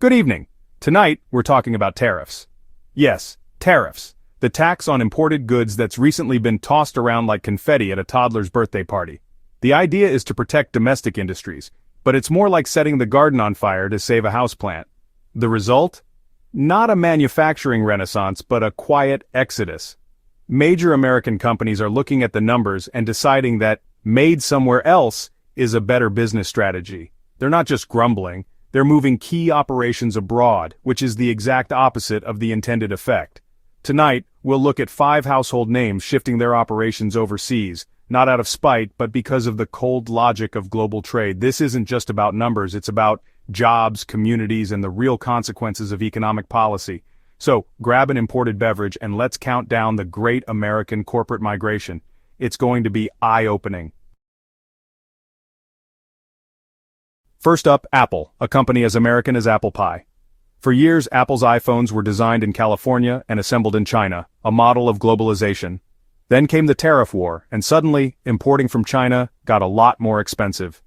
Good evening. Tonight, we're talking about tariffs. Yes, tariffs. The tax on imported goods that's recently been tossed around like confetti at a toddler's birthday party. The idea is to protect domestic industries, but it's more like setting the garden on fire to save a houseplant. The result? Not a manufacturing renaissance, but a quiet exodus. Major American companies are looking at the numbers and deciding that made somewhere else is a better business strategy. They're not just grumbling. They're moving key operations abroad, which is the exact opposite of the intended effect. Tonight, we'll look at 5 household names shifting their operations overseas, not out of spite, but because of the cold logic of global trade. This isn't just about numbers, it's about jobs, communities, and the real consequences of economic policy. So, grab an imported beverage and let's count down the great American corporate migration. It's going to be eye-opening. First up, Apple, a company as American as apple pie. For years, Apple's iPhones were designed in California and assembled in China, a model of globalization. Then came the tariff war, and suddenly, importing from China got a lot more expensive.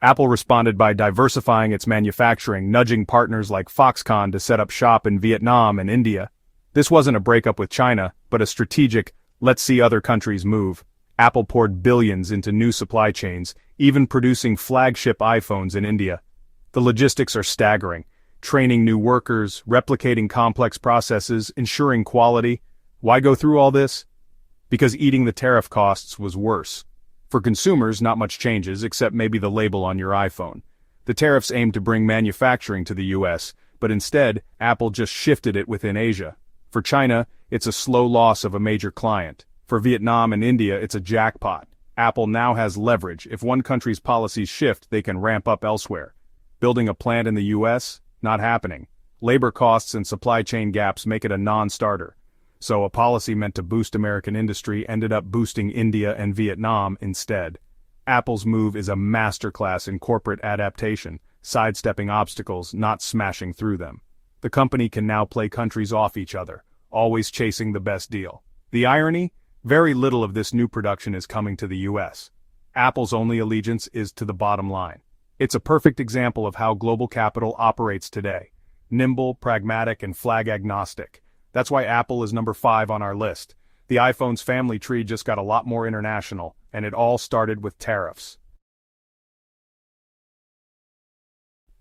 Apple responded by diversifying its manufacturing, nudging partners like Foxconn to set up shop in Vietnam and India. This wasn't a breakup with China, but a strategic, let's see other countries move. Apple poured billions into new supply chains, even producing flagship iPhones in India. The logistics are staggering. Training new workers, replicating complex processes, ensuring quality. Why go through all this? Because eating the tariff costs was worse. For consumers, not much changes except maybe the label on your iPhone. The tariffs aim to bring manufacturing to the US, but instead, Apple just shifted it within Asia. For China, it's a slow loss of a major client. For Vietnam and India, it's a jackpot. Apple now has leverage. If one country's policies shift, they can ramp up elsewhere. Building a plant in the US? Not happening. Labor costs and supply chain gaps make it a non-starter. So a policy meant to boost American industry ended up boosting India and Vietnam instead. Apple's move is a masterclass in corporate adaptation, sidestepping obstacles, not smashing through them. The company can now play countries off each other, always chasing the best deal. The irony? Very little of this new production is coming to the US. Apple's only allegiance is to the bottom line. It's a perfect example of how global capital operates today. Nimble, pragmatic, and flag agnostic. That's why Apple is number 5 on our list. The iPhone's family tree just got a lot more international, and it all started with tariffs.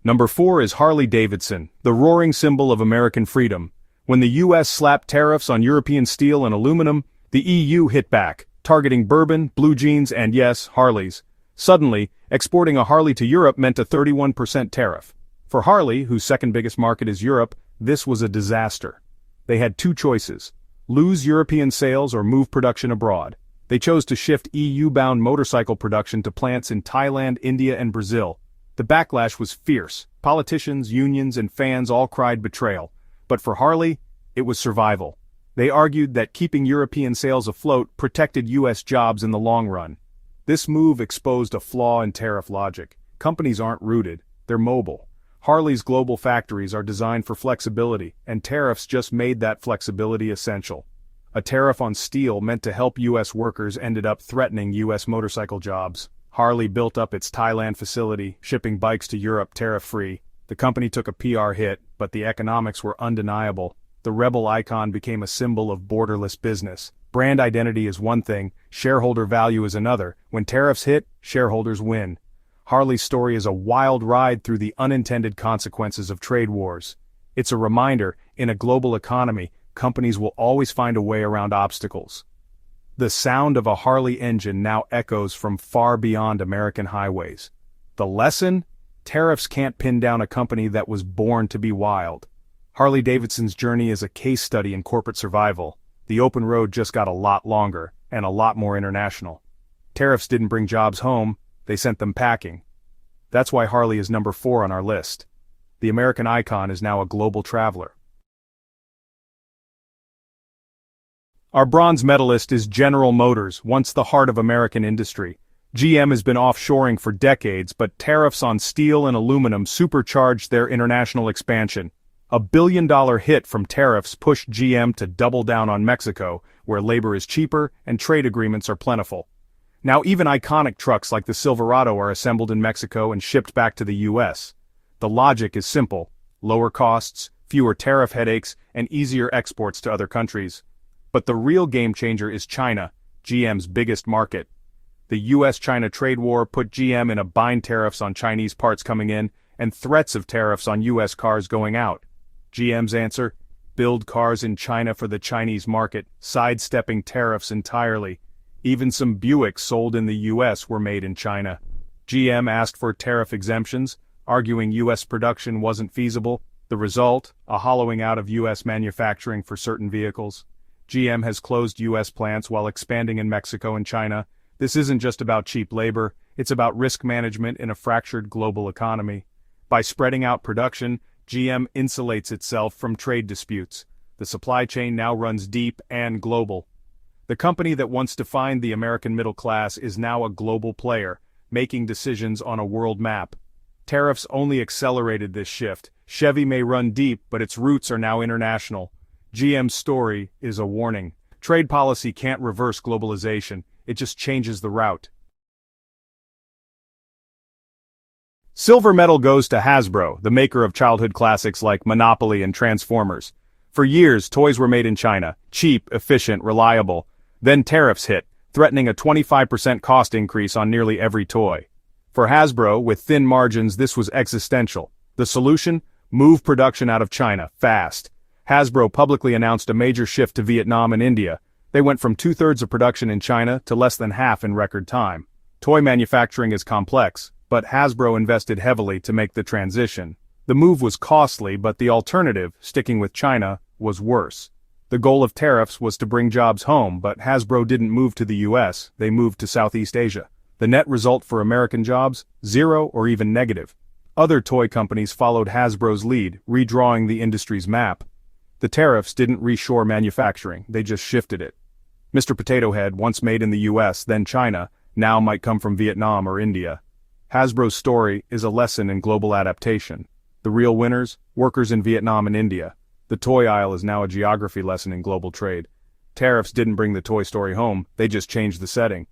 Number 4 is Harley-Davidson, the roaring symbol of American freedom. When the US slapped tariffs on European steel and aluminum, the EU hit back, targeting bourbon, blue jeans, and yes, Harleys. Suddenly, exporting a Harley to Europe meant a 31% tariff. For Harley, whose second biggest market is Europe, this was a disaster. They had 2 choices: lose European sales or move production abroad. They chose to shift EU-bound motorcycle production to plants in Thailand, India, and Brazil. The backlash was fierce. Politicians, unions, and fans all cried betrayal. But for Harley, it was survival. They argued that keeping European sales afloat protected US jobs in the long run. This move exposed a flaw in tariff logic. Companies aren't rooted, they're mobile. Harley's global factories are designed for flexibility, and tariffs just made that flexibility essential. A tariff on steel meant to help US workers ended up threatening US motorcycle jobs. Harley built up its Thailand facility, shipping bikes to Europe tariff-free. The company took a PR hit, but the economics were undeniable. The rebel icon became a symbol of borderless business. Brand identity is one thing, shareholder value is another. When tariffs hit, shareholders win. Harley's story is a wild ride through the unintended consequences of trade wars. It's a reminder, in a global economy, companies will always find a way around obstacles. The sound of a Harley engine now echoes from far beyond American highways. The lesson? Tariffs can't pin down a company that was born to be wild. Harley-Davidson's journey is a case study in corporate survival. The open road just got a lot longer, and a lot more international. Tariffs didn't bring jobs home, they sent them packing. That's why Harley is number 4 on our list. The American icon is now a global traveler. Our bronze medalist is General Motors, once the heart of American industry. GM has been offshoring for decades, but tariffs on steel and aluminum supercharged their international expansion. $1 billion hit from tariffs pushed GM to double down on Mexico, where labor is cheaper and trade agreements are plentiful. Now even iconic trucks like the Silverado are assembled in Mexico and shipped back to the US. The logic is simple. lower costs, fewer tariff headaches, and easier exports to other countries. But the real game changer is China, GM's biggest market. The US-China trade war put GM in a bind: tariffs on Chinese parts coming in, and threats of tariffs on US cars going out. GM's answer? Build cars in China for the Chinese market, sidestepping tariffs entirely. Even some Buicks sold in the US were made in China. GM asked for tariff exemptions, arguing US production wasn't feasible. The result? A hollowing out of US manufacturing for certain vehicles. GM has closed US plants while expanding in Mexico and China. This isn't just about cheap labor, it's about risk management in a fractured global economy. By spreading out production, GM insulates itself from trade disputes. The supply chain now runs deep and global. The company that once defined the American middle class is now a global player, making decisions on a world map. Tariffs only accelerated this shift. Chevy may run deep, but its roots are now international. GM's story is a warning. Trade policy can't reverse globalization, it just changes the route. Silver medal goes to Hasbro, the maker of childhood classics like Monopoly and Transformers. For years, toys were made in China, cheap, efficient, reliable. Then tariffs hit, threatening a 25% cost increase on nearly every toy. For Hasbro, with thin margins, this was existential. The solution? Move production out of China, fast. Hasbro publicly announced a major shift to Vietnam and India. They went from 2/3 of production in China to less than half in record time. Toy manufacturing is complex, but Hasbro invested heavily to make the transition. The move was costly, but the alternative, sticking with China, was worse. The goal of tariffs was to bring jobs home, but Hasbro didn't move to the US, they moved to Southeast Asia. The net result for American jobs? Zero or even negative. Other toy companies followed Hasbro's lead, redrawing the industry's map. The tariffs didn't reshore manufacturing, they just shifted it. Mr. Potato Head, once made in the US, then China, now might come from Vietnam or India. Hasbro's story is a lesson in global adaptation. The real winners? Workers in Vietnam and India. The toy aisle is now a geography lesson in global trade. Tariffs didn't bring the toy story home, they just changed the setting.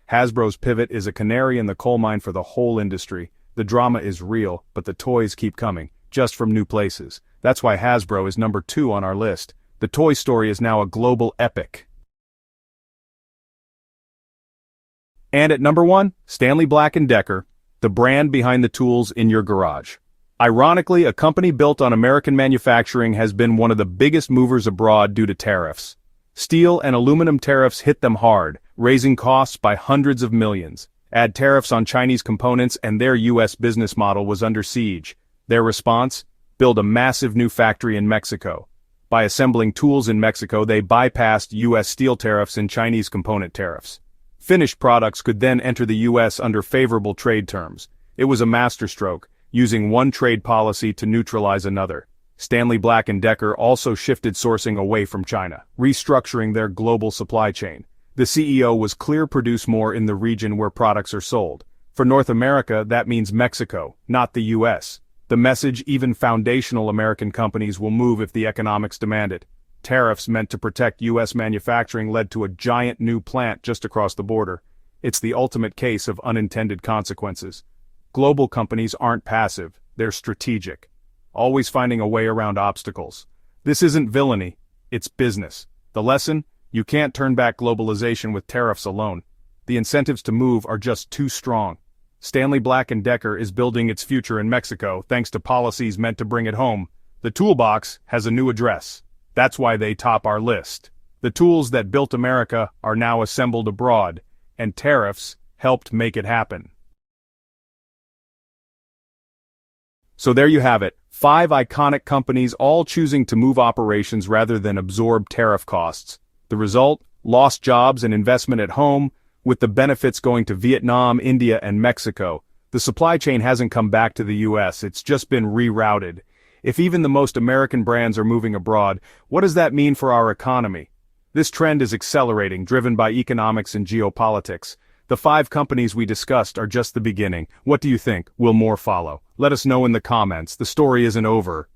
Hasbro's pivot is a canary in the coal mine for the whole industry. The drama is real, but the toys keep coming, just from new places. That's why Hasbro is number 2 on our list. The toy story is now a global epic. And at number 1, Stanley Black & Decker, the brand behind the tools in your garage. Ironically, a company built on American manufacturing has been one of the biggest movers abroad due to tariffs. Steel and aluminum tariffs hit them hard, raising costs by hundreds of millions. Add tariffs on Chinese components and their US business model was under siege. Their response? Build a massive new factory in Mexico. By assembling tools in Mexico, they bypassed US steel tariffs and Chinese component tariffs. Finished products could then enter the US under favorable trade terms. It was a masterstroke, using one trade policy to neutralize another. Stanley Black & Decker also shifted sourcing away from China, restructuring their global supply chain. The CEO was clear: produce more in the region where products are sold. For North America, that means Mexico, not the US. The message: even foundational American companies will move if the economics demand it. Tariffs meant to protect US manufacturing led to a giant new plant just across the border. It's the ultimate case of unintended consequences. Global companies aren't passive, they're strategic, always finding a way around obstacles. This isn't villainy, it's business. The lesson? You can't turn back globalization with tariffs alone. The incentives to move are just too strong. Stanley Black & Decker is building its future in Mexico thanks to policies meant to bring it home. The Toolbox has a new address. That's why they top our list. The tools that built America are now assembled abroad, and tariffs helped make it happen. So there you have it, 5 iconic companies all choosing to move operations rather than absorb tariff costs. The result? Lost jobs and investment at home, with the benefits going to Vietnam, India, and Mexico. The supply chain hasn't come back to the US, it's just been rerouted. If even the most American brands are moving abroad, what does that mean for our economy? This trend is accelerating, driven by economics and geopolitics. The 5 companies we discussed are just the beginning. What do you think? Will more follow? Let us know in the comments. The story isn't over.